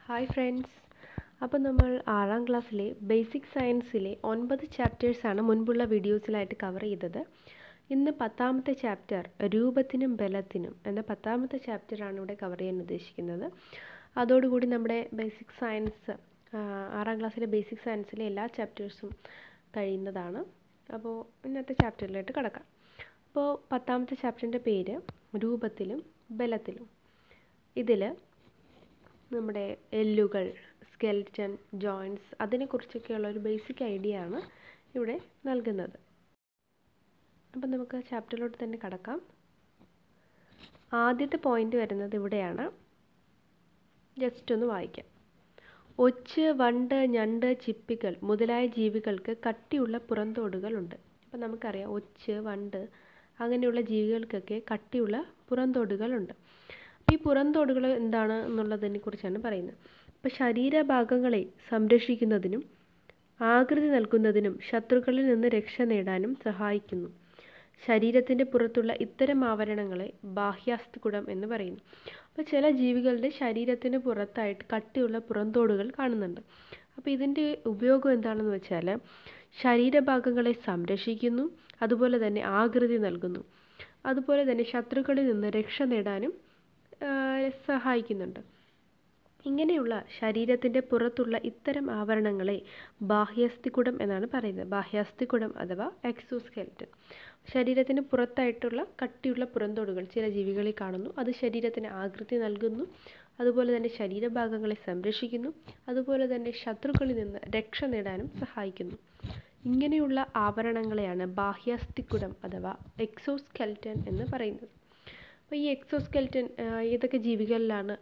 Hi friends. അപ്പോൾ നമ്മൾ 6ാം ക്ലാസ്സിലെ ബേസിക് സയൻസിലെ 9 ചാപ്റ്റേഴ്സാണ് മുൻപുള്ള വീഡിയോസിലായിട്ട് കവർ ചെയ്തത്. ഇന്ന് 10ാമത്തെ ചാപ്റ്റർ രൂപത്തിനും ബലത്തിനും എന്ന 10ാമത്തെ ചാപ്റ്ററാണ് ഇവിടെ കവർ ചെയ്യാൻ ഉദ്ദേശിക്കുന്നത്. അതോടുകൂടി നമ്മുടെ ബേസിക് സയൻസ് 6ാം ക്ലാസ്സിലെ ബേസിക് സയൻസിലെ എല്ലാ ചാപ്റ്റേഴ്സും കഴിയുന്നതാണ്. അപ്പോൾ ഇന്നത്തെ ചാപ്റ്ററിലോട്ട് കിടക്കാം. അപ്പോൾ 10ാമത്തെ ചാപ്റ്ററിൻ്റെ പേര് രൂപത്തിലും ബലത്തിലും. ഇതിൽ നമ്മുടെ എല്ലുകൾ, സ്കെൽറ്റൻ, ജോയിൻറ്റ്സ് അതിനെക്കുറിച്ചൊക്കെയുള്ള ഒരു ബേസിക് ഐഡിയ ആണ് ഇവിടെ നൽകുന്നത്. അപ്പം നമുക്ക് ചാപ്റ്ററിലോട്ട് തന്നെ കടക്കാം. ആദ്യത്തെ പോയിന്റ് വരുന്നത് ഇവിടെയാണ്. ജസ്റ്റ് ഒന്ന് വായിക്കാം. ഒച്ച്, വണ്ട്, ഞണ്ട്, ചിപ്പികൾ മുതലായ ജീവികൾക്ക് കട്ടിയുള്ള പുറന്തോടുകളുണ്ട്. അപ്പം നമുക്കറിയാം ഒച്ച്, വണ്ട് അങ്ങനെയുള്ള ജീവികൾക്കൊക്കെ കട്ടിയുള്ള പുറന്തോടുകളുണ്ട്. ഈ പുറന്തോടുകൾ എന്താണ് എന്നുള്ളതിനെ കുറിച്ചാണ് പറയുന്നത്. അപ്പോൾ ശരീരഭാഗങ്ങളെ സംരക്ഷിക്കുന്നതിനും ആകൃതി നൽകുന്നതിനും ശത്രുക്കളിൽ നിന്ന് രക്ഷ നേടാനും സഹായിക്കുന്നു. ശരീരത്തിൻ്റെ പുറത്തുള്ള ഇത്തരം ആവരണങ്ങളെ ബാഹ്യാസ്ഥികുടം എന്ന് പറയുന്നു. അപ്പോൾ ചില ജീവികളുടെ ശരീരത്തിന് പുറത്തായിട്ട് കട്ടിയുള്ള പുറന്തോടുകൾ കാണുന്നുണ്ട്. അപ്പോൾ ഇതിൻ്റെ ഉപയോഗം എന്താണെന്ന് വെച്ചാൽ ശരീരഭാഗങ്ങളെ സംരക്ഷിക്കുന്നു, അതുപോലെ തന്നെ ആകൃതി നൽകുന്നു, അതുപോലെ തന്നെ ശത്രുക്കളിൽ നിന്ന് രക്ഷ നേടാനും സഹായിക്കുന്നുണ്ട്. ഇങ്ങനെയുള്ള ശരീരത്തിൻ്റെ പുറത്തുള്ള ഇത്തരം ആവരണങ്ങളെ ബാഹ്യാസ്ഥികുടം എന്നാണ് പറയുന്നത്. ബാഹ്യാസ്ഥികുടം അഥവാ എക്സോസ്കെൽറ്റൻ. ശരീരത്തിന് പുറത്തായിട്ടുള്ള കട്ടിയുള്ള പുറന്തോടുകൾ ചില ജീവികളിൽ കാണുന്നു. അത് ശരീരത്തിന് ആകൃതി നൽകുന്നു, അതുപോലെ തന്നെ ശരീരഭാഗങ്ങളെ സംരക്ഷിക്കുന്നു, അതുപോലെ തന്നെ ശത്രുക്കളിൽ നിന്ന് രക്ഷ നേടാനും സഹായിക്കുന്നു. ഇങ്ങനെയുള്ള ആവരണങ്ങളെയാണ് ബാഹ്യാസ്ഥികുടം അഥവാ എക്സോസ്കെൽറ്റൻ എന്ന് പറയുന്നത്. അപ്പോൾ ഈ എക്സോസ്കെൽറ്റൻ ഏതൊക്കെ ജീവികളിലാണ്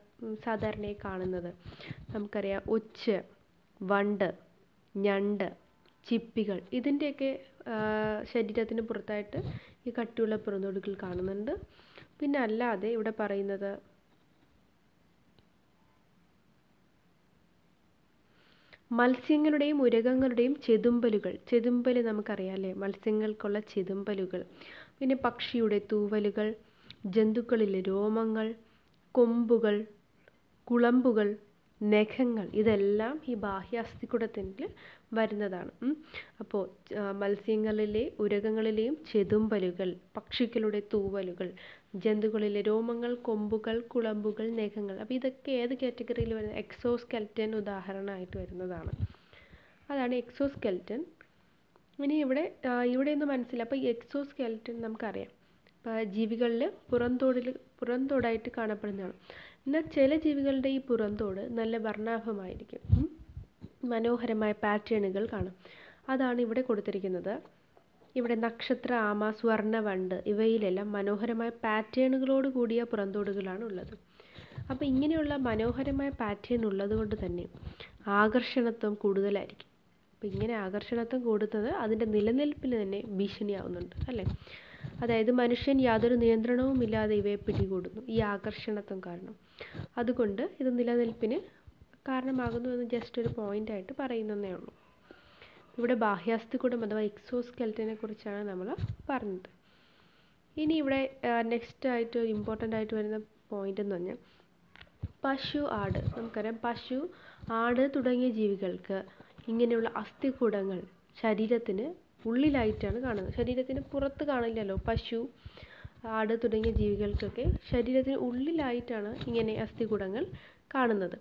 സാധാരണയായി കാണുന്നത്? നമുക്കറിയാം ഒച്ച്, വണ്ട്, ഞണ്ട്, ചിപ്പികൾ ഇതിൻ്റെയൊക്കെ ശരീരത്തിന് പുറത്തായിട്ട് ഈ കട്ടിയുള്ള പുറന്തോടുകൾ കാണുന്നുണ്ട്. പിന്നെ അല്ലാതെ ഇവിടെ പറയുന്നത് മത്സ്യങ്ങളുടെയും ഉരഗങ്ങളുടെയും ചെതുമ്പലുകൾ. ചെതുമ്പൽ നമുക്കറിയാം അല്ലേ, മത്സ്യങ്ങൾക്കുള്ള ചെതുമ്പലുകൾ. പിന്നെ പക്ഷിയുടെ തൂവലുകൾ, ജന്തുക്കളിലെ രോമങ്ങൾ, കൊമ്പുകൾ, കുളമ്പുകൾ, നഖങ്ങൾ ഇതെല്ലാം ഈ ബാഹ്യാസ്ഥികുടത്തിൽ വരുന്നതാണ്. അപ്പോൾ മത്സ്യങ്ങളിലെ ഉരഗങ്ങളിലെയും ചെതുമ്പലുകൾ, പക്ഷികളുടെ തൂവലുകൾ, ജന്തുക്കളിലെ രോമങ്ങൾ, കൊമ്പുകൾ, കുളമ്പുകൾ, നഖങ്ങൾ. അപ്പോൾ ഇതൊക്കെ ഏത് കാറ്റഗറിയിൽ വരുന്നത്? എക്സോസ്കെൽറ്റൻ ഉദാഹരണമായിട്ട് വരുന്നതാണ്. അതാണ് എക്സോസ്കെൽറ്റൻ. ഇനി ഇവിടെ ഒന്ന് മനസ്സിലായി. അപ്പോൾ ഈ എക്സോസ്കെൽറ്റൻ നമുക്കറിയാം ജീവികളിൽ പുറന്തോടായിട്ട് കാണപ്പെടുന്നതാണ്. എന്നാൽ ചില ജീവികളുടെ ഈ പുറന്തോട് നല്ല വർണ്ണാഭമായിരിക്കും, മനോഹരമായ പാറ്റേണുകൾ കാണും. അതാണ് ഇവിടെ കൊടുത്തിരിക്കുന്നത്. ഇവിടെ നക്ഷത്ര ആമ, സ്വർണ്ണ വണ്ട് ഇവയിലെല്ലാം മനോഹരമായ പാറ്റേണുകളോട് കൂടിയ പുറന്തോടുകളാണ് ഉള്ളത്. അപ്പോൾ ഇങ്ങനെയുള്ള മനോഹരമായ പാറ്റേൺ ഉള്ളത് കൊണ്ട് തന്നെ ആകർഷണത്വം കൂടുതലായിരിക്കും. അപ്പോൾ ഇങ്ങനെ ആകർഷണത്വം കൂടുന്നത് അതിൻ്റെ നിലനിൽപ്പിന് തന്നെ ഭീഷണിയാവുന്നുണ്ട് അല്ലേ. അതായത് മനുഷ്യൻ യാതൊരു നിയന്ത്രണവും ഇല്ലാതെ ഇവയെ പിടികൂടുന്നു ഈ ആകർഷണത്വം കാരണം. അതുകൊണ്ട് ഇത് നിലനിൽപ്പിന് കാരണമാകുന്നു എന്ന് ജസ്റ്റ് ഒരു പോയിൻ്റായിട്ട് പറയുന്നതേ ഉള്ളൂ. ഇവിടെ ബാഹ്യാസ്ഥികുടം അഥവാ എക്സോസ്കെൽറ്റനെ കുറിച്ചാണ് നമ്മൾ പറഞ്ഞത്. ഇനി ഇവിടെ നെക്സ്റ്റ് ആയിട്ട് ഇമ്പോർട്ടൻ്റ് ആയിട്ട് വരുന്ന പോയിന്റ് എന്ന് പറഞ്ഞാൽ പശു, ആട്. നമുക്കറിയാം പശു, ആട് തുടങ്ങിയ ജീവികൾക്ക് ഇങ്ങനെയുള്ള അസ്ഥികൂടങ്ങൾ ശരീരത്തിന് ഉള്ളിലായിട്ടാണ് കാണുന്നത്. ശരീരത്തിന് പുറത്ത് കാണില്ലല്ലോ. പശു, ആട് തുടങ്ങിയ ജീവികൾക്കൊക്കെ ശരീരത്തിന് ഉള്ളിലായിട്ടാണ് ഇങ്ങനെ അസ്ഥികൂടങ്ങൾ കാണുന്നത്.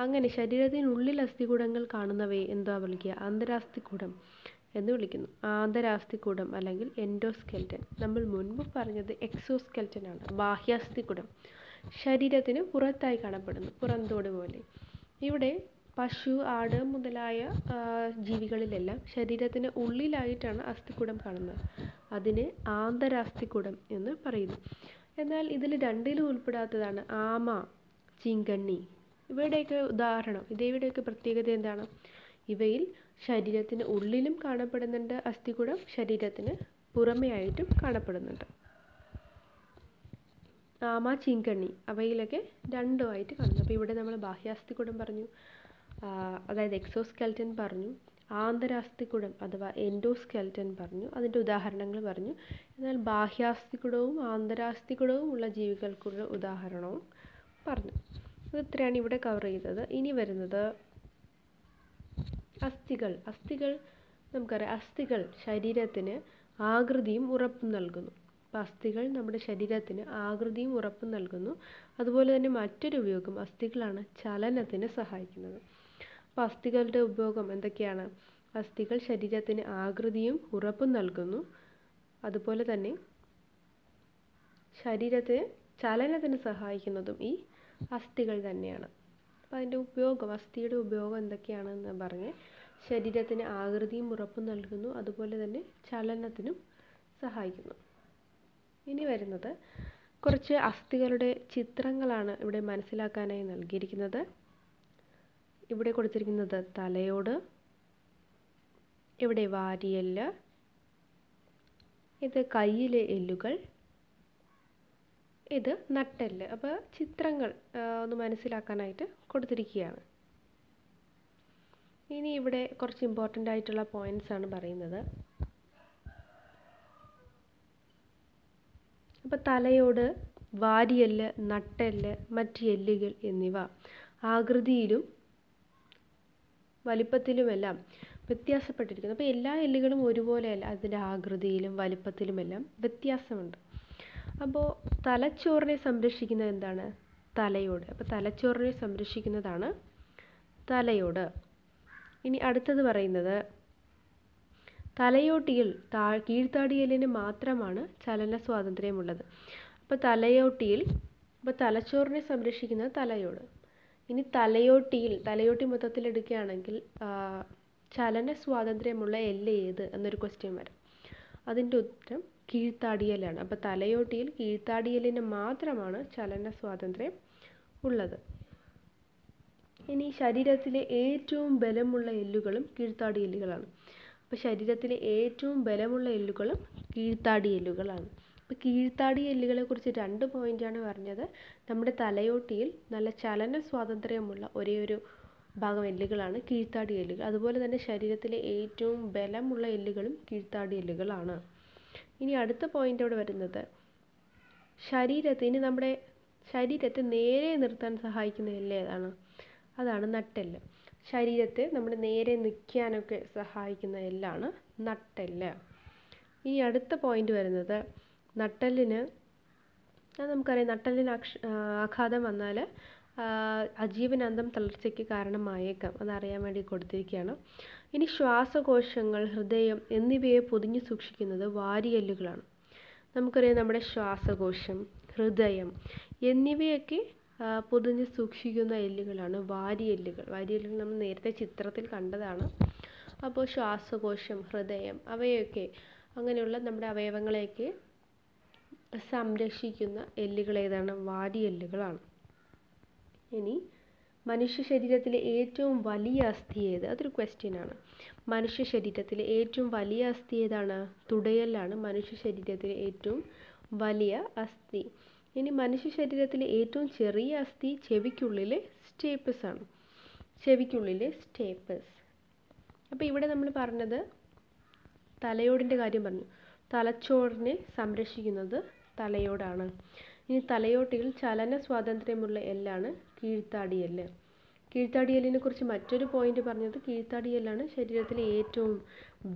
അങ്ങനെ ശരീരത്തിനുള്ളിൽ അസ്ഥികൂടങ്ങൾ കാണുന്നവയെ എന്താ വിളിക്കുക? ആന്തരാസ്ഥികൂടം എന്ന് വിളിക്കുന്നു. ആന്തരാസ്ഥികൂടം അല്ലെങ്കിൽ എൻഡോസ്കെൽറ്റൻ. നമ്മൾ മുൻപ് പറഞ്ഞത് എക്സോസ്കെൽറ്റൻ ആണ്. ബാഹ്യാസ്ഥികൂടം ശരീരത്തിന് പുറത്തായി കാണപ്പെടുന്നു, പുറന്തോട് പോലെ. ഇവിടെ പശു, ആട് മുതലായ ജീവികളിലെല്ലാം ശരീരത്തിന് ഉള്ളിലായിട്ടാണ് അസ്ഥികൂടം കാണുന്നത്. അതിനെ ആന്തരാസ്ഥികൂടം എന്ന് പറയുന്നു. എന്നാൽ ഇതിൽ രണ്ടിലും ഉൾപ്പെടാത്തതാണ് ആമ, ചീങ്കണ്ണി. ഇവയുടെയൊക്കെ ഉദാഹരണം, ഇവയുടെയൊക്കെ പ്രത്യേകത എന്താണ്? ഇവയിൽ ശരീരത്തിന് ഉള്ളിലും കാണപ്പെടുന്നുണ്ട് അസ്ഥികൂടം, ശരീരത്തിന് പുറമേ ആയിട്ടും കാണപ്പെടുന്നുണ്ട്. ആമ, ചീങ്കണ്ണി അവയിലൊക്കെ രണ്ടുമായിട്ട് കാണുന്നു. അപ്പോൾ ഇവിടെ നമ്മൾ ബാഹ്യാസ്ഥികൂടം പറഞ്ഞു, അതായത് എക്സോസ്കെൽറ്റൻ പറഞ്ഞു, ആന്തരാസ്ഥികുടം അഥവാ എൻഡോസ്കെൽറ്റൻ പറഞ്ഞു, അതിൻ്റെ ഉദാഹരണങ്ങൾ പറഞ്ഞു. എന്നാൽ ബാഹ്യാസ്ഥികുടവും ആന്തരാസ്ഥികുടവും ഉള്ള ജീവികൾക്കുള്ള ഉദാഹരണവും പറഞ്ഞു. ഇത്രയാണ് ഇവിടെ കവർ ചെയ്തത്. ഇനി വരുന്നത് അസ്ഥികൾ നമുക്കറിയാം, അസ്ഥികൾ ശരീരത്തിന് ആകൃതിയും ഉറപ്പും നൽകുന്നു. അപ്പോൾ അസ്ഥികൾ നമ്മുടെ ശരീരത്തിന് ആകൃതിയും ഉറപ്പും നൽകുന്നു. അതുപോലെ തന്നെ മറ്റൊരു ഉപയോഗം അസ്ഥികളാണ് ചലനത്തിന് സഹായിക്കുന്നത്. അപ്പോൾ അസ്ഥികളുടെ ഉപയോഗം എന്തൊക്കെയാണ്? അസ്ഥികൾ ശരീരത്തിന് ആകൃതിയും ഉറപ്പും നൽകുന്നു. അതുപോലെ തന്നെ ശരീരത്തിന് ചലനത്തിന് സഹായിക്കുന്നതും ഈ അസ്ഥികൾ തന്നെയാണ്. അപ്പോൾ അതിൻ്റെ ഉപയോഗം, അസ്ഥിയുടെ ഉപയോഗം എന്തൊക്കെയാണെന്ന് പറഞ്ഞ്, ശരീരത്തിന് ആകൃതിയും ഉറപ്പും നൽകുന്നു, അതുപോലെ തന്നെ ചലനത്തിനും സഹായിക്കുന്നു. ഇനി വരുന്നത് കുറച്ച് അസ്ഥികളുടെ ചിത്രങ്ങളാണ് ഇവിടെ മനസ്സിലാക്കാനായി നൽകിയിരിക്കുന്നത്. ഇവിടെ കൊടുത്തിരിക്കുന്നത് തലയോട്, ഇവിടെ വാരിയെല്ല്, ഇത് കയ്യിലെ എല്ലുകൾ, ഇത് നട്ടെല്ല്. അപ്പോൾ ചിത്രങ്ങൾ ഒന്ന് മനസ്സിലാക്കാനായിട്ട് കൊടുത്തിരിക്കുകയാണ്. ഇനി ഇവിടെ കുറച്ച് ഇമ്പോർട്ടൻ്റ് ആയിട്ടുള്ള പോയിന്റ്സ് ആണ് പറയുന്നത്. അപ്പോൾ തലയോട്, വാരിയെല്ല്, നട്ടെല്ല്, മറ്റ് എല്ലുകൾ എന്നിവ ആകൃതിയിലും വലിപ്പത്തിലുമെല്ലാം വ്യത്യാസപ്പെട്ടിരിക്കുന്നു. അപ്പോൾ എല്ലാ എല്ലുകളും ഒരുപോലെയല്ല, അതിൻ്റെ ആകൃതിയിലും വലിപ്പത്തിലുമെല്ലാം വ്യത്യാസമുണ്ട്. അപ്പോൾ തലച്ചോറിനെ സംരക്ഷിക്കുന്നത് എന്താണ്? തലയോട്. അപ്പോൾ തലച്ചോറിനെ സംരക്ഷിക്കുന്നതാണ് തലയോട്. ഇനി അടുത്തത് പറയുന്നത് തലയോട്ടിയിൽ കീഴ്ത്താടിയെല്ലിന് മാത്രമാണ് ചലന സ്വാതന്ത്ര്യമുള്ളത്. അപ്പോൾ തലച്ചോറിനെ സംരക്ഷിക്കുന്നത് തലയോട്. ഇനി തലയോട്ടി മൊത്തത്തിൽ എടുക്കുകയാണെങ്കിൽ ചലന സ്വാതന്ത്ര്യമുള്ള എല്ല് ഏത് എന്നൊരു ക്വസ്റ്റ്യൻ വരും. അതിൻ്റെ ഉത്തരം കീഴ്ത്താടിയെല്ലാണ്. അപ്പോൾ തലയോട്ടിയിൽ കീഴ്ത്താടിയെല്ലിന് മാത്രമാണ് ചലന സ്വാതന്ത്ര്യം ഉള്ളത്. ഇനി ശരീരത്തിലെ ഏറ്റവും ബലമുള്ള എല്ലുകളും കീഴ്ത്താടി എല്ലുകളാണ്. അപ്പോൾ ശരീരത്തിലെ ഏറ്റവും ബലമുള്ള എല്ലുകളും കീഴ്ത്താടി എല്ലുകളാണ്. അപ്പോൾ കീഴ്ത്താടി എല്ലുകളെ കുറിച്ച് 2 പോയിൻ്റാണ് പറഞ്ഞത്. നമ്മുടെ തലയോട്ടിയിൽ നല്ല ചലന സ്വാതന്ത്ര്യമുള്ള ഒരേയൊരു ഭാഗം എല്ലുകളാണ് കീഴ്ത്താടി എല്ലുകൾ. അതുപോലെ തന്നെ ശരീരത്തിലെ ഏറ്റവും ബലമുള്ള എല്ലുകളും കീഴ്ത്താടി എല്ലുകളാണ്. ഇനി അടുത്ത പോയിന്റ് അവിടെ വരുന്നത് നമ്മുടെ ശരീരത്തെ നേരെ നിർത്താൻ സഹായിക്കുന്ന എല്ല് ഏതാണ്? അതാണ് നട്ടെല്ല്. ശരീരത്തെ നമ്മുടെ നേരെ നിൽക്കാനൊക്കെ സഹായിക്കുന്ന എല്ലാണ് നട്ടെല്ല്. ഇനി അടുത്ത പോയിന്റ് വരുന്നത് നമുക്കറിയാം, ആഘാതം വന്നാൽ ആജീവനാന്തം തളർച്ചയ്ക്ക് കാരണമായേക്കാം. അതറിയാൻ വേണ്ടി കൊടുത്തിരിക്കുകയാണ്. ഇനി ശ്വാസകോശങ്ങൾ, ഹൃദയം എന്നിവയെ പൊതിഞ്ഞു സൂക്ഷിക്കുന്നത് വാരിയെല്ലുകളാണ്. നമുക്കറിയാം, നമ്മുടെ ശ്വാസകോശം, ഹൃദയം എന്നിവയൊക്കെ പൊതിഞ്ഞ് സൂക്ഷിക്കുന്ന എല്ലുകളാണ് വാരിയെല്ലുകൾ. വാരിയെല്ലുകൾ നമ്മൾ നേരത്തെ ചിത്രത്തിൽ കണ്ടതാണ്. അപ്പോൾ ശ്വാസകോശം, ഹൃദയം അവയൊക്കെ അങ്ങനെയുള്ള നമ്മുടെ അവയവങ്ങളെയൊക്കെ സംരക്ഷിക്കുന്ന എല്ലുകൾ ഏതാണ്? വാരിയെല്ലുകളാണ്. ഇനി മനുഷ്യ ശരീരത്തിലെ ഏറ്റവും വലിയ അസ്ഥി ഏത്? അതൊരു ക്വസ്റ്റ്യൻ ആണ്. മനുഷ്യ ശരീരത്തിലെ ഏറ്റവും വലിയ അസ്ഥി ഏതാണ്? തുടയെല്ലാണ് മനുഷ്യ ശരീരത്തിലെ ഏറ്റവും വലിയ അസ്ഥി. ഇനി മനുഷ്യ ശരീരത്തിലെ ഏറ്റവും ചെറിയ അസ്ഥി ചെവിക്കുള്ളിലെ സ്റ്റേപ്പസ് ആണ്. ചെവിക്കുള്ളിലെ സ്റ്റേപ്പസ്. അപ്പോൾ ഇവിടെ നമ്മൾ പറഞ്ഞത് തലയോടിൻ്റെ കാര്യം പറഞ്ഞു. തലച്ചോറിനെ സംരക്ഷിക്കുന്നത് തലയോടാണ്. ഇനി തലയോട്ടിയിൽ ചലന സ്വാതന്ത്ര്യമുള്ള എല്ലാണ് കീഴ്ത്താടിയെല്ല്. കീഴ്ത്താടിയെല്ലിനെ കുറിച്ച് മറ്റൊരു പോയിന്റ് പറഞ്ഞത് കീഴ്ത്താടിയെല്ലാണ് ശരീരത്തിലെ ഏറ്റവും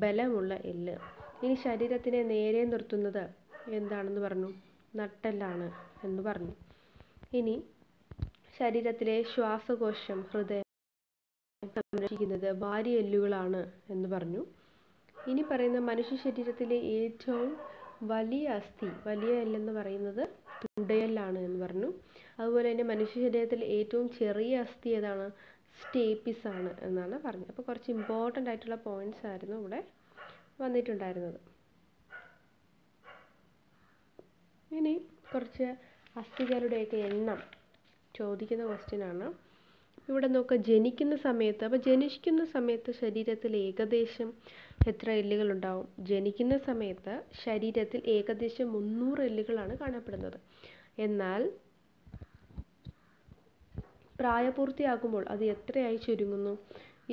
ബലമുള്ള എല്ല്. ഇനി ശരീരത്തിനെ നേരെ നിർത്തുന്നത് എന്താണെന്ന് പറഞ്ഞു? നട്ടെല്ലാണ് എന്ന് പറഞ്ഞു. ഇനി ശരീരത്തിലെ ശ്വാസകോശം, ഹൃദയം സംരക്ഷിക്കുന്നത് വാരിയെല്ലുകളാണ് എന്ന് പറഞ്ഞു. ഇനി പറയുന്ന മനുഷ്യ ശരീരത്തിലെ ഏറ്റവും വലിയ അസ്ഥി, വലിയ എല്ലെന്ന് പറയുന്നത് തുടയെല്ലാണ് എന്ന് പറഞ്ഞു. അതുപോലെ തന്നെ മനുഷ്യ ശരീരത്തിലെ ഏറ്റവും ചെറിയ അസ്ഥി ഏതാണ്? സ്റ്റേപ്പിസ് ആണ് എന്നാണ് പറഞ്ഞത്. അപ്പോൾ കുറച്ച് ഇമ്പോർട്ടൻ്റ് ആയിട്ടുള്ള പോയിന്റ്സ് ആയിരുന്നു ഇവിടെ വന്നിട്ടുണ്ടായിരുന്നത്. ഇനി കുറച്ച് അസ്ഥികളുടെയൊക്കെ എണ്ണം ചോദിക്കുന്ന ക്വസ്റ്റ്യൻ ആണ്. ഇവിടെ നോക്കുക, ജനിക്കുന്ന സമയത്ത് ശരീരത്തിൽ ഏകദേശം എത്ര എല്ലുകൾ ഉണ്ടാവും? ജനിക്കുന്ന സമയത്ത് ശരീരത്തിൽ ഏകദേശം 300 എല്ലുകളാണ് കാണപ്പെടുന്നത്. എന്നാൽ പ്രായപൂർത്തിയാകുമ്പോൾ അത് എത്രയായി ചുരുങ്ങുന്നു?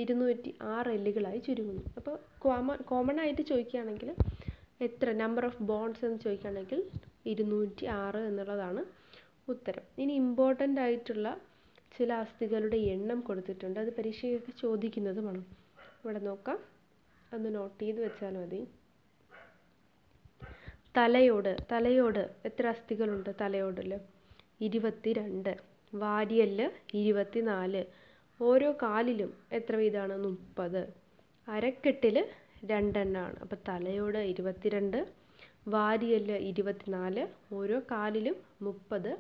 206 എല്ലുകളായി ചുരുങ്ങുന്നു. അപ്പോൾ കോമൺ ആയിട്ട് ചോദിക്കുകയാണെങ്കിൽ എത്ര നമ്പർ ഓഫ് ബോൺസ് എന്ന് ചോദിക്കുകയാണെങ്കിൽ 206 എന്നുള്ളതാണ് ഉത്തരം. ഇനി ഇമ്പോർട്ടൻ്റ് ആയിട്ടുള്ള ചില അസ്ഥികളുടെ എണ്ണം കൊടുത്തിട്ടുണ്ട്. അത് പരീക്ഷയ്ക്കൊക്കെ ചോദിക്കുന്നതുമാണ്. ഇവിടെ നോക്കാം, ഒന്ന് നോട്ട് ചെയ്ത് വെച്ചാൽ മതി. തലയോട് എത്ര അസ്ഥികളുണ്ട്? തലയോടിൽ 22. വാരിയല് 24. ഓരോ കാലിലും എത്ര വീതമാണ്? 30. അരക്കെട്ടിൽ 2 എണ്ണമാണ്. അപ്പോൾ തലയോട് 22, വാരിയല് 24, ഓരോ കാലിലും 30,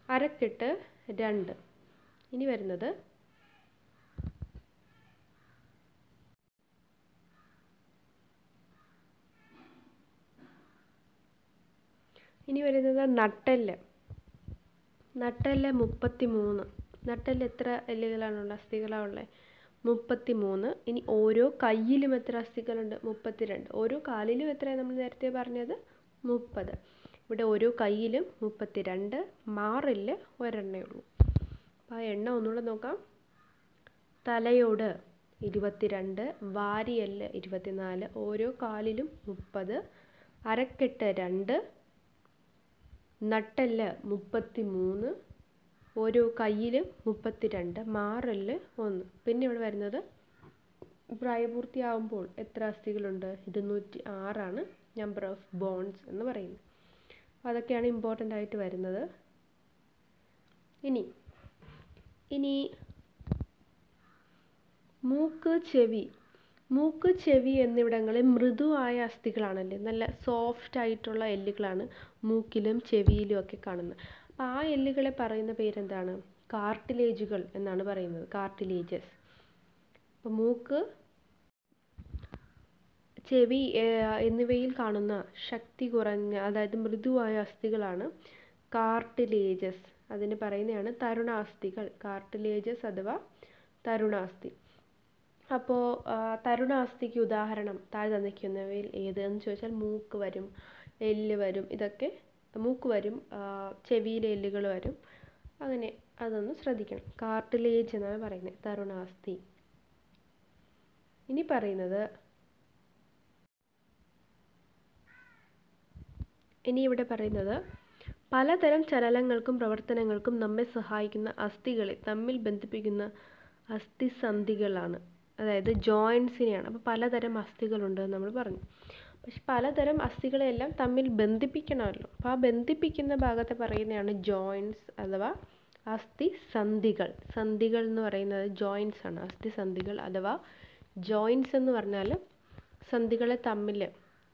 അരക്കെട്ട് 2. ഇനി വരുന്നത് നട്ടെല്ല്. 33. നട്ടെല്ല് എത്ര എല്ലുകളാണുള്ളത്? അസ്ഥികളാണുള്ളത്? 33. ഇനി ഓരോ കയ്യിലും എത്ര അസ്ഥികളുണ്ട്? 32. ഓരോ കാലിലും എത്രയാണ് നമ്മൾ നേരത്തെ പറഞ്ഞത്? 30. ഇവിടെ ഓരോ കയ്യിലും 32. മാറിൽ ഒരെണ്ണേ ഉള്ളൂ. അപ്പോൾ ആ എണ്ണം ഒന്നുകൂടെ നോക്കാം. തലയോട് 22, വാരിയല് 24, ഓരോ കാലിലും 30, അരക്കെട്ട് 2, നട്ടെല്ല് 33, ഓരോ കയ്യിലും 32, മാറല് 1. പിന്നെ ഇവിടെ വരുന്നത് പ്രായപൂർത്തിയാവുമ്പോൾ എത്ര അസ്ഥികളുണ്ട്? 206 നമ്പർ ഓഫ് ബോൺസ് എന്ന് പറയുന്നത്. അതൊക്കെയാണ് ഇമ്പോർട്ടൻ്റ് ആയിട്ട് വരുന്നത്. ഇനി മൂക്ക്, ചെവി എന്നിവിടങ്ങളിൽ മൃദുവായ അസ്ഥികളാണല്ലേ, നല്ല സോഫ്റ്റ് ആയിട്ടുള്ള എല്ലുകളാണ് മൂക്കിലും ചെവിയിലും ഒക്കെ കാണുന്നത്. അപ്പോൾ ആ എല്ലുകളെ പറയുന്ന പേരെന്താണ്? കാർട്ടിലേജുകൾ എന്നാണ് പറയുന്നത്. കാർട്ടിലേജസ്. അപ്പോൾ മൂക്ക്, ചെവി എന്നിവയിൽ കാണുന്ന ശക്തി കുറഞ്ഞ, അതായത് മൃദുവായ അസ്ഥികളാണ് കാർട്ടിലേജസ്. അതിന് പറയുന്നതാണ് തരുണാസ്ഥികൾ. കാർട്ടിലേജസ് അഥവാ തരുണാസ്ഥി. അപ്പോൾ തരുണാസ്ഥിക്ക് ഉദാഹരണം താഴെ തന്നിരിക്കുന്നവയിൽ ഏതെന്ന് ചോദിച്ചാൽ മൂക്ക് വരും, എല്ല് വരും. ഇതൊക്കെ മൂക്ക് വരും, ചെവിയിലെ എല്ലുകൾ വരും. അങ്ങനെ അതൊന്ന് ശ്രദ്ധിക്കണം. കാർട്ടിലേജ് എന്നാണ് പറയുന്നത്, തരുണാസ്ഥി. ഇനി ഇവിടെ പറയുന്നത് പലതരം ചലനങ്ങൾക്കും പ്രവർത്തനങ്ങൾക്കും നമ്മെ സഹായിക്കുന്ന അസ്ഥികളെ തമ്മിൽ ബന്ധിപ്പിക്കുന്ന അസ്ഥിസന്ധികളാണ്, അതായത് ജോയിൻസിനെയാണ്. അപ്പോൾ പലതരം അസ്ഥികളുണ്ട് നമ്മൾ പറഞ്ഞു. പക്ഷെ പലതരം അസ്ഥികളെല്ലാം തമ്മിൽ ബന്ധിപ്പിക്കണമല്ലോ. അപ്പോൾ ആ ബന്ധിപ്പിക്കുന്ന ഭാഗത്തെ പറയുന്നതാണ് ജോയിൻസ് അഥവാ അസ്ഥിസന്ധികൾ. സന്ധികൾ എന്ന് പറയുന്നത് ജോയിൻസ് ആണ്. അസ്ഥിസന്ധികൾ അഥവാ ജോയിൻസ് എന്ന് പറഞ്ഞാൽ സന്ധികളെ തമ്മിൽ,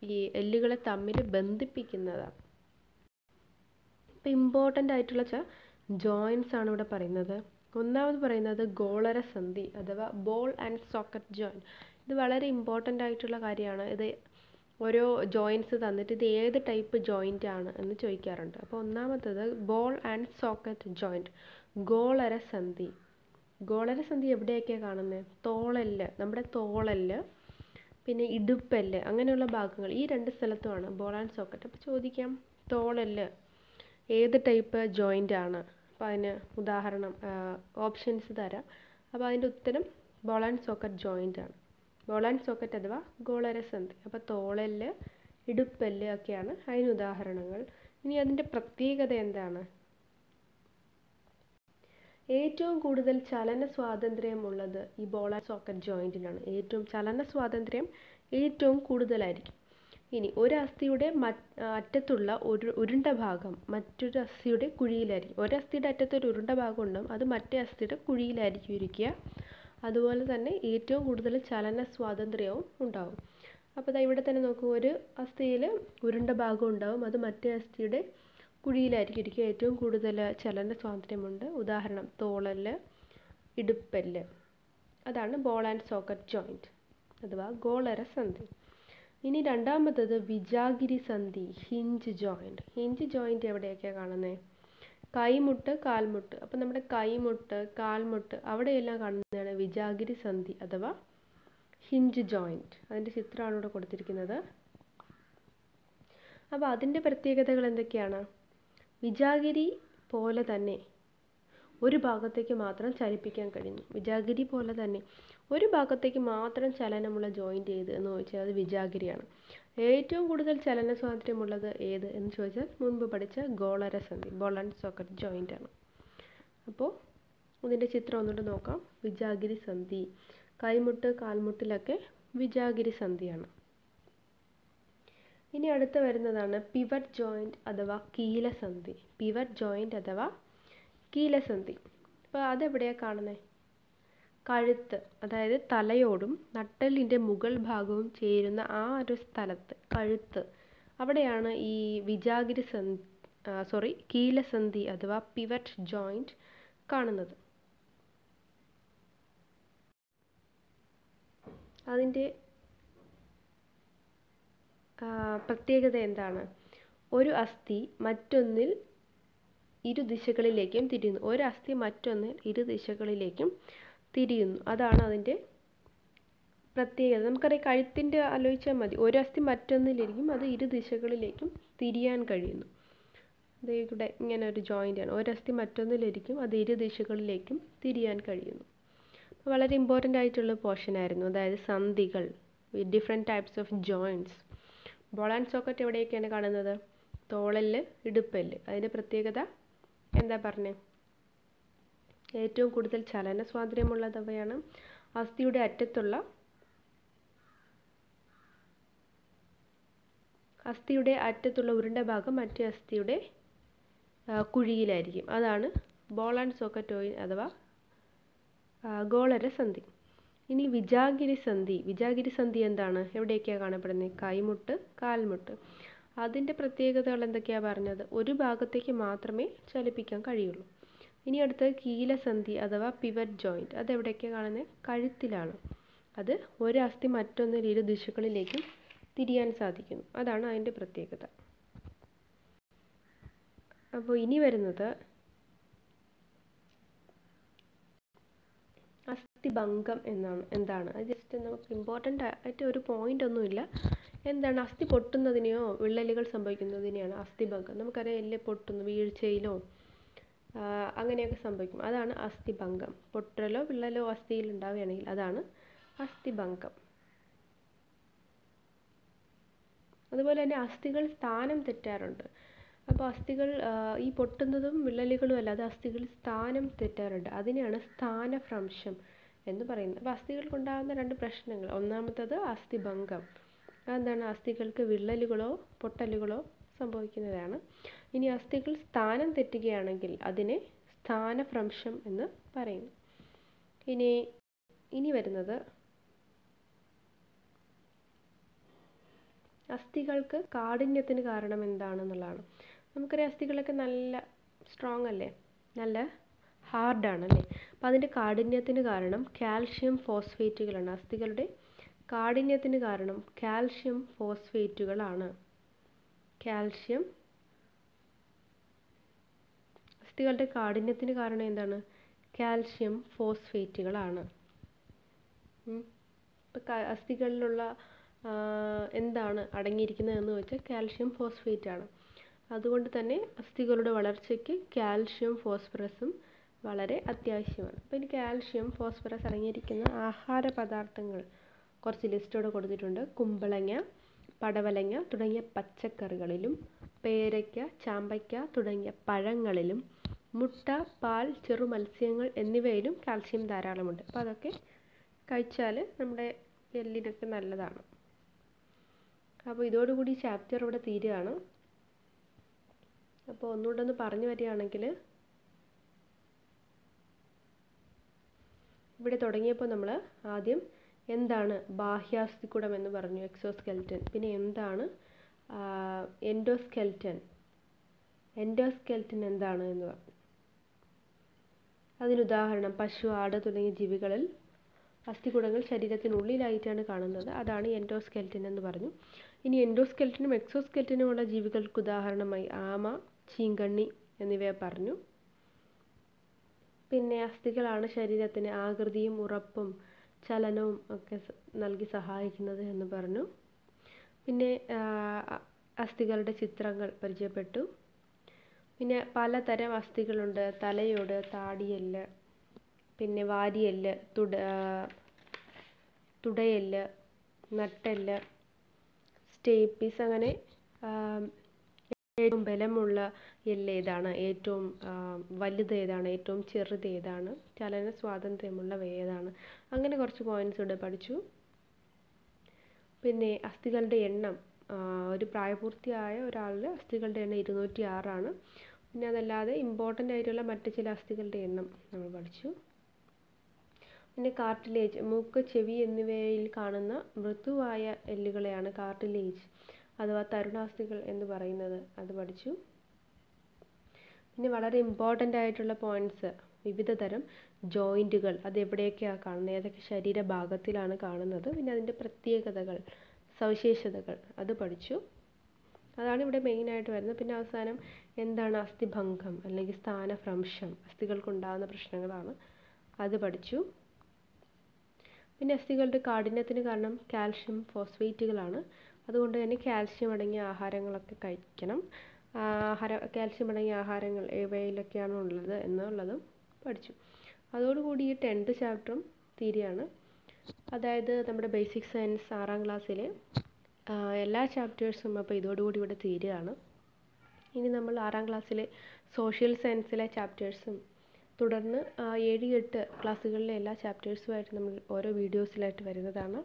ഈ എല്ലുകളെ തമ്മിൽ ബന്ധിപ്പിക്കുന്നതാണ്. ഇപ്പോൾ ഇമ്പോർട്ടൻ്റ് ആയിട്ടുള്ള ജോയിൻസ് ആണ് ഇവിടെ പറയുന്നത്. ഒന്നാമത് പറയുന്നത് ഗോളരസന്ധി അഥവാ ബോൾ ആൻഡ് സോക്കറ്റ് ജോയിൻറ്റ്. ഇത് വളരെ ഇമ്പോർട്ടൻ്റ് ആയിട്ടുള്ള കാര്യമാണ്. ഇത് ഓരോ ജോയിൻസ് തന്നിട്ട് ഇത് ഏത് ടൈപ്പ് ജോയിൻ്റ് ആണ് എന്ന് ചോദിക്കാറുണ്ട്. അപ്പോൾ ഒന്നാമത്തത് ബോൾ ആൻഡ് സോക്കറ്റ് ജോയിൻറ്റ്, ഗോളരസന്ധി. ഗോളരസന്ധി എവിടെയൊക്കെയാണ് കാണുന്നത്? തോളെല്ല്, നമ്മുടെ തോളെല്ല്, പിന്നെ ഇടുപ്പെല്ല്, അങ്ങനെയുള്ള ഭാഗങ്ങൾ, ഈ 2 സ്ഥലത്തുമാണ് ബോൾ ആൻഡ് സോക്കറ്റ്. അപ്പോൾ ചോദിക്കാം, തോളെല്ല് ഏത് ടൈപ്പ് ജോയിൻ്റ് ആണ്? അപ്പോൾ അതിന് ഉദാഹരണം ഓപ്ഷൻസ് തരാം. അപ്പോൾ അതിൻ്റെ ഉത്തരം ബോൾ ആൻഡ് സോക്കറ്റ് ജോയിൻ്റ് ആണ്. ബോൾ ആൻഡ് സോക്കറ്റ് അഥവാ ഗോളരസന്ധി. അപ്പോൾ തോളെല്ല്, ഇടുപ്പെല്ല് ഒക്കെയാണ് അതിന് ഉദാഹരണങ്ങൾ. ഇനി അതിൻ്റെ പ്രത്യേകത എന്താണ്? ഏറ്റവും കൂടുതൽ ചലന സ്വാതന്ത്ര്യം ഉള്ളത് ഈ ബോൾ ആൻഡ് സോക്കറ്റ് ജോയിൻറ്റിനാണ്. ചലന സ്വാതന്ത്ര്യം ഏറ്റവും കൂടുതലായിരിക്കും. ഇനി ഒരു അസ്ഥിയുടെ അറ്റത്തുള്ള ഉരുണ്ട ഭാഗം മറ്റൊരു അസ്ഥിയുടെ കുഴിയിലായിരിക്കും. ഒരു അസ്ഥിയുടെ അറ്റത്ത് ഒരു ഉരുണ്ട ഭാഗം ഉണ്ടാകും, അത് മറ്റേ അസ്ഥിയുടെ കുഴിയിലായിരിക്കും ഇരിക്കുക. അതുപോലെ തന്നെ ഏറ്റവും കൂടുതൽ ചലന സ്വാതന്ത്ര്യവും ഉണ്ടാവും. അപ്പോൾ ഇവിടെ തന്നെ നോക്കൂ, ഒരു അസ്ഥിയിൽ ഉരുണ്ട ഭാഗം ഉണ്ടാവും, അത് മറ്റേ അസ്ഥിയുടെ കുഴിയിലായിരിക്കും ഇരിക്കുക. ഏറ്റവും കൂടുതൽ ചലന സ്വാതന്ത്ര്യമുണ്ട്. ഉദാഹരണം തോളെല്ല്, ഇടുപ്പെല്ല്. അതാണ് ബോൾ ആൻഡ് സോക്കറ്റ് ജോയിൻറ്റ് അഥവാ ഗോളരസന്ധി. ഇനി രണ്ടാമത്തത് വിജാഗിരി സന്ധി, ഹിഞ്ച് ജോയിൻറ്റ്. ഹിഞ്ച് ജോയിൻറ്റ് എവിടെയൊക്കെയാണ് കാണുന്നത്? കൈമുട്ട്, കാൽമുട്ട്. അപ്പോൾ നമ്മുടെ കൈമുട്ട്, കാൽമുട്ട് അവിടെയെല്ലാം കാണുന്നതാണ് വിജാഗിരി സന്ധി അഥവാ ഹിഞ്ച് ജോയിൻറ്റ്. അതിൻ്റെ ചിത്രമാണ് ഇവിടെ കൊടുത്തിരിക്കുന്നത്. അപ്പോൾ അതിൻ്റെ പ്രത്യേകതകൾ എന്തൊക്കെയാണ്? വിജാഗിരി പോലെ തന്നെ ഒരു ഭാഗത്തേക്ക് മാത്രം ചലിപ്പിക്കാൻ കഴിയുന്നു. വിജാഗിരി പോലെ തന്നെ ഒരു ഭാഗത്തേക്ക് മാത്രം ചലനമുള്ള ജോയിൻറ്റ് ഏത് എന്ന് ചോദിച്ചാൽ അത് വിജാഗിരിയാണ്. ഏറ്റവും കൂടുതൽ ചലന സ്വാതന്ത്ര്യമുള്ളത് ഏത് എന്ന് ചോദിച്ചാൽ മുൻപ് പഠിച്ച ഗോളരസന്ധി, ബോൾ ആൻഡ് സോക്കറ്റ് ജോയിൻ്റ് ആണ്. അപ്പോൾ ഇതിൻ്റെ ചിത്രം ഒന്നുകൂടെ നോക്കാം. വിജാഗിരി സന്ധി, കൈമുട്ട് കാൽമുട്ടിലൊക്കെ വിജാഗിരി സന്ധിയാണ്. ഇനി അടുത്ത് വരുന്നതാണ് പിവറ്റ് ജോയിൻറ്റ് അഥവാ കീലസന്ധി. പിവറ്റ് ജോയിൻറ്റ് അഥവാ കീലസന്ധി. അപ്പോൾ അതെവിടെയാണ് കാണുന്നത്? കഴുത്ത്, അതായത് തലയോടും നട്ടെല്ലിൻ്റെ മുകൾ ഭാഗവും ചേരുന്ന ആ ഒരു സ്ഥലത്ത്, കഴുത്ത്, അവിടെയാണ് ഈ വിജാഗിരി കീലസന്ധി അഥവാ പിവറ്റ് ജോയിൻറ്റ് കാണുന്നത്. അതിൻ്റെ പ്രത്യേകത എന്താണ്? ഒരു അസ്ഥി മറ്റൊന്നിൽ ഇരുദിശകളിലേക്കും തിരിയുന്നു. ഒരു അസ്ഥി മറ്റൊന്നിൽ ഇരുദിശകളിലേക്കും തിരിയുന്നു. അതാണ് അതിൻ്റെ പ്രത്യേകത. നമുക്കറിയാം, കഴുത്തിൻ്റെ ആലോചിച്ചാൽ മതി. ഒരു അസ്ഥി മറ്റൊന്നിലിരിക്കും, അത് ഇരുദിശകളിലേക്കും തിരിയാൻ കഴിയുന്നു. ഇവിടെ ഇങ്ങനെ ഒരു ജോയിൻ്റാണ്. ഒരസ്ഥി മറ്റൊന്നിലിരിക്കും, അത് ഇരുദിശകളിലേക്കും തിരിയാൻ കഴിയുന്നു. വളരെ ഇമ്പോർട്ടൻ്റ് ആയിട്ടുള്ള പോർഷൻ ആയിരുന്നു. അതായത് സന്ധികൾ, different types of joints. Ball and socket എവിടെയൊക്കെയാണ് കാണുന്നത്? തോളെല്ല്, ഇടുപ്പെല്ല്. അതിൻ്റെ പ്രത്യേകത എന്താ പറഞ്ഞത്? ഏറ്റവും കൂടുതൽ ചലന സ്വാതന്ത്ര്യമുള്ളതവയാണ്. അസ്ഥിയുടെ അറ്റത്തുള്ള ഉരുണ്ട ഭാഗം മറ്റേ അസ്ഥിയുടെ കുഴിയിലായിരിക്കും. അതാണ് ബോൾ ആൻഡ് സോക്കറ്റ് അഥവാ ഗോളര സന്ധി. ഇനി വിജാഗിരി സന്ധി. വിജാഗിരി സന്ധി എന്താണ്? എവിടെയൊക്കെയാണ് കാണപ്പെടുന്നത്? കൈമുട്ട്, കാൽമുട്ട്. അതിൻ്റെ പ്രത്യേകതകൾ എന്തൊക്കെയാണ് പറഞ്ഞത്? ഒരു ഭാഗത്തേക്ക് മാത്രമേ ചലിപ്പിക്കാൻ കഴിയുള്ളൂ. ഇനി അടുത്തത് കീലസന്ധി അഥവാ പിവറ്റ് ജോയിൻറ്റ്. അതെവിടെയൊക്കെയാണ് കാണുന്നത്? കഴുത്തിലാണ്. അത് ഒരു അസ്ഥി മറ്റൊന്നിൽ ഇരു ദിശകളിലേക്കും തിരിയാൻ സാധിക്കുന്നു. അതാണ് അതിൻ്റെ പ്രത്യേകത. അപ്പോൾ ഇനി വരുന്നത് അസ്ഥിഭംഗം എന്താണ്? അത് ജസ്റ്റ് നമുക്ക് ഇമ്പോർട്ടൻ്റ് ആയിട്ട് ഒരു പോയിന്റ് ഒന്നുമില്ല. എന്താണ്? അസ്ഥി പൊട്ടുന്നതിനെയോ വിള്ളലുകൾ സംഭവിക്കുന്നതിനെയാണ് അസ്ഥിഭംഗം. നമുക്കറിയാം, എല്ല് പൊട്ടുന്നു, വീഴ്ചയിലോ അങ്ങനെയൊക്കെ സംഭവിക്കും. അതാണ് അസ്ഥിഭംഗം. പൊട്ടലോ വിള്ളലോ അസ്ഥിയിൽ ഉണ്ടാവുകയാണെങ്കിൽ അതാണ് അസ്ഥിഭംഗം. അതുപോലെ തന്നെ അസ്ഥികൾ സ്ഥാനം തെറ്റാറുണ്ട്. അപ്പോൾ അസ്ഥികൾ ഈ പൊട്ടുന്നതും വിള്ളലുകളും അല്ലാതെ അസ്ഥികൾ സ്ഥാനം തെറ്റാറുണ്ട്. അതിനെയാണ് സ്ഥാനഭ്രംശം എന്ന് പറയുന്നത്. അപ്പോൾ അസ്ഥികൾക്കുണ്ടാകുന്ന രണ്ട് പ്രശ്നങ്ങൾ. ഒന്നാമത്തത് അസ്ഥിഭംഗം. അതെന്താണ്? അസ്ഥികൾക്ക് വിള്ളലുകളോ പൊട്ടലുകളോ സംഭവിക്കുന്നതാണ്. ഇനി അസ്ഥികൾ സ്ഥാനം തെറ്റുകയാണെങ്കിൽ അതിനെ സ്ഥാനഭ്രംശം എന്ന് പറയുന്നു. ഇനി വരുന്നത് അസ്ഥികൾക്ക് കാഠിന്യത്തിന് കാരണം എന്താണെന്നുള്ളതാണ്. നമുക്കറിയാം, അസ്ഥികളൊക്കെ നല്ല സ്ട്രോങ് അല്ലേ, നല്ല ഹാർഡാണല്ലേ. അപ്പം അതിൻ്റെ കാഠിന്യത്തിന് കാരണം കാൽഷ്യം ഫോസ്ഫേറ്റുകളാണ്. അസ്ഥികളുടെ കാഠിന്യത്തിന് കാരണം കാൽഷ്യം ഫോസ്ഫേറ്റുകളാണ്. അസ്ഥികളുടെ കാഠിന്യത്തിന് കാരണം എന്താണ്? കാൽഷ്യം ഫോസ്ഫേറ്റുകളാണ്. ഇപ്പം അസ്ഥികളിലുള്ള എന്താണ് അടങ്ങിയിരിക്കുന്നത് എന്ന് വെച്ചാൽ കാൽഷ്യം ഫോസ്ഫേറ്റ് ആണ്. അതുകൊണ്ട് തന്നെ അസ്ഥികളുടെ വളർച്ചയ്ക്ക് കാൽഷ്യം ഫോസ്ഫറസും വളരെ അത്യാവശ്യമാണ്. അപ്പോൾ ഇനി കാൽഷ്യം ഫോസ്ഫറസ് അടങ്ങിയിരിക്കുന്ന ആഹാര പദാർത്ഥങ്ങൾ കുറച്ച് ലിസ്റ്റോടെ കൊടുത്തിട്ടുണ്ട്. കുമ്പളങ്ങ, പടവലങ്ങ തുടങ്ങിയ പച്ചക്കറികളിലും, പേരയ്ക്ക, ചാമ്പയ്ക്ക തുടങ്ങിയ പഴങ്ങളിലും, മുട്ട, പാൽ, ചെറു മത്സ്യങ്ങൾ എന്നിവയിലും കാൽഷ്യം ധാരാളമുണ്ട്. അപ്പോൾ അതൊക്കെ കഴിച്ചാൽ നമ്മുടെ എല്ലിനൊക്കെ നല്ലതാണ്. അപ്പോൾ ഇതോടുകൂടി ചാപ്റ്റർ ഇവിടെ തീരുകയാണ്. അപ്പോൾ ഒന്നുകൂടെ ഒന്ന് പറഞ്ഞു വരികയാണെങ്കിൽ, ഇവിടെ തുടങ്ങിയപ്പോൾ നമ്മൾ ആദ്യം എന്താണ് ബാഹ്യാസ്ഥികുടം എന്ന് പറഞ്ഞു, എക്സോസ്കെൽറ്റൻ. പിന്നെ എന്താണ് എൻഡോസ്കെൽറ്റൻ എന്താണ് എന്ന് പറഞ്ഞു. അതിനുദാഹരണം പശു, ആട് തുടങ്ങിയ ജീവികളിൽ അസ്ഥികൂടങ്ങൾ ശരീരത്തിനുള്ളിലായിട്ടാണ് കാണുന്നത്. അതാണ് എൻഡോസ്കെൽറ്റൻ എന്ന് പറഞ്ഞു. ഇനി എൻഡോസ്കെൽറ്റനും എക്സോസ്കെൽറ്റനുമുള്ള ജീവികൾക്ക് ഉദാഹരണമായി ആമ, ചീങ്കണ്ണി എന്നിവയെ പറഞ്ഞു. പിന്നെ അസ്ഥികളാണ് ശരീരത്തിന് ആകൃതിയും ഉറപ്പും ചലനവും ഒക്കെ നൽകി സഹായിക്കുന്നത് എന്ന് പറഞ്ഞു. പിന്നെ അസ്ഥികളുടെ ചിത്രങ്ങൾ പരിചയപ്പെട്ടു. പിന്നെ പലതരം അസ്ഥികളുണ്ട്. തലയോട്, താടിയെല്ല്, പിന്നെ വാരിയെല്ല്, തുടയെല്ല്, നട്ടെല്ല്, സ്റ്റേപ്പീസ്. അങ്ങനെ ഏറ്റവും ബലമുള്ള ഏതാണ്, ഏറ്റവും വലുത് ഏതാണ്, ഏറ്റവും ചെറുത് ഏതാണ്, ചലന സ്വാതന്ത്ര്യമുള്ളവ ഏതാണ്, അങ്ങനെ കുറച്ച് പോയിന്റ്സ് ഇവിടെ പഠിച്ചു. പിന്നെ അസ്ഥികളുടെ എണ്ണം, ഒരു പ്രായപൂർത്തിയായ ഒരാളിൽ അസ്ഥികളുടെ എണ്ണം 206 പിന്നെ അതല്ലാതെ ഇമ്പോർട്ടൻ്റ് ആയിട്ടുള്ള മറ്റ് ചില അസ്ഥികളുടെ എണ്ണം നമ്മൾ പഠിച്ചു. പിന്നെ കാർട്ടിലേജ്, മൂക്ക്, ചെവി എന്നിവയിൽ കാണുന്ന മൃദുവായ എല്ലുകളെയാണ് കാർട്ടിലേജ് അഥവാ തരുണാസ്ഥികൾ എന്ന് പറയുന്നത്, അത് പഠിച്ചു. പിന്നെ വളരെ ഇമ്പോർട്ടൻ്റ് ആയിട്ടുള്ള പോയിന്റ്സ്, വിവിധ തരം ജോയിൻറ്റുകൾ, അത് എവിടെയൊക്കെയാണ് കാണുന്നത്, ഏതൊക്കെ ശരീരഭാഗത്തിലാണ് കാണുന്നത്, പിന്നെ അതിൻ്റെ പ്രത്യേകതകൾ, സവിശേഷതകൾ, അത് പഠിച്ചു. അതാണ് ഇവിടെ മെയിനായിട്ട് വരുന്നത്. പിന്നെ അവസാനം എന്താണ് അസ്ഥിഭംഗം അല്ലെങ്കിൽ സ്ഥാനഭ്രംശം, അസ്ഥികൾക്കുണ്ടാകുന്ന പ്രശ്നങ്ങളാണ്, അത് പഠിച്ചു. പിന്നെ അസ്ഥികളുടെ കാഠിന്യത്തിന് കാരണം കാൽഷ്യം ഫോസ്ഫേറ്റുകളാണ്. അതുകൊണ്ട് തന്നെ കാൽഷ്യം അടങ്ങിയ ആഹാരങ്ങളൊക്കെ കഴിക്കണം. കാൽഷ്യം അടങ്ങിയ ആഹാരങ്ങൾ ഏവയിലൊക്കെയാണ് ഉള്ളത് എന്നുള്ളതും പഠിച്ചു. അതോടുകൂടി ഈ 10th ചാപ്റ്ററും തീരുകയാണ്. അതായത് നമ്മുടെ ബേസിക് സയൻസ് 6ാം ക്ലാസ്സിലെ എല്ലാ ചാപ്റ്റേഴ്സും അപ്പോൾ ഇതോടുകൂടി ഇവിടെ തീരുകയാണ്. ഇനി നമ്മൾ 6ാം ക്ലാസ്സിലെ സോഷ്യൽ സയൻസിലെ ചാപ്റ്റേഴ്സും തുടർന്ന് 7, 8 ക്ലാസ്സുകളിലെ എല്ലാ ചാപ്റ്റേഴ്സുമായിട്ട് നമ്മൾ ഓരോ വീഡിയോസിലായിട്ട് വരുന്നതാണ്.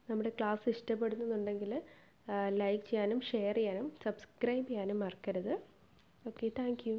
നമ്മുടെ ക്ലാസ് ഇഷ്ടപ്പെടുന്നുണ്ടെങ്കിൽ ലൈക്ക് ചെയ്യാനും ഷെയർ ചെയ്യാനും സബ്സ്ക്രൈബ് ചെയ്യാനും മറക്കരുത്. Okay, thank you.